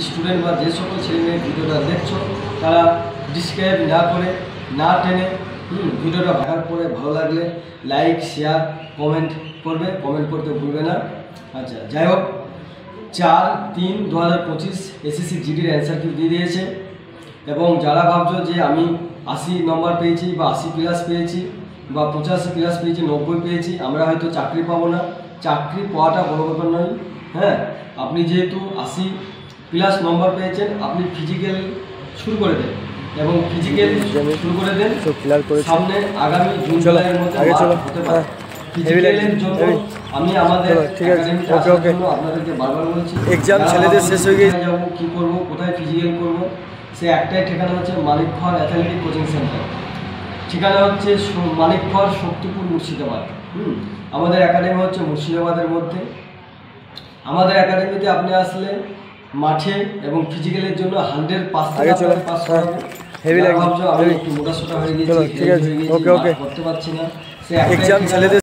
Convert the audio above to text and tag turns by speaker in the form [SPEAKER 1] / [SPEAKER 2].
[SPEAKER 1] Student বা যে সকল ছেলে মেয়ে ভিডিওটা দেখছো তারা ডিসক্রাইব না করে না টেনে ভিডিওটা দেখার পরে ভালো লাগলে লাইক শেয়ার কমেন্ট করবে, কমেন্ট করতে ভুলবে না। আচ্ছা, যাই হোক 4-3-2025 এসএসসি জিডির অ্যান্সার কি দিয়ে দিয়েছে। এবং যারা ভাবছো যে আমি 80 নম্বর পেয়েছি বা 80 প্লাস পেয়েছি বা 85 প্লাস পেয়েছি, 90 পেয়েছি, আমরা হয়তো চাকরি পাবো না, চাকরি পাওয়াটা বড় ব্যাপার নয়। হ্যাঁ, আপনি যেহেতু 80 প্লাস নম্বর পেয়েছেন, আপনি ফিজিক্যাল শুরু করে দেন এবং ফিজিক্যাল শুরু করে দেন। সামনে আগামী জুন জুলাইয়ের মধ্যে হতে পারে। ফিজিক্যালের জন্য আমি আমাদের আপনাদেরকে বারবার বলছি, এক্সাম ছেলেদের শেষ হয়ে গিয়ে যাবো, কী করবো, কোথায় ফিজিক্যাল করবো, সে একটাই ঠিকানা হচ্ছে মানিকখর অ্যাথলেটিক কোচিং সেন্টার। ঠিকানা হচ্ছে মানিকখর শক্তিপুর মুর্শিদাবাদ। আমাদের একাডেমি হচ্ছে মুর্শিদাবাদের মধ্যে। আমাদের একাডেমিতে আপনি আসলে মাঠে এবং ফিজিক্যালের জন্য 100% পাস করাবো। ভাবছো আমি একটু মোটাসোটা হয়ে গেছি, করতে পারছি না, সে এক্সাম ছেলেদের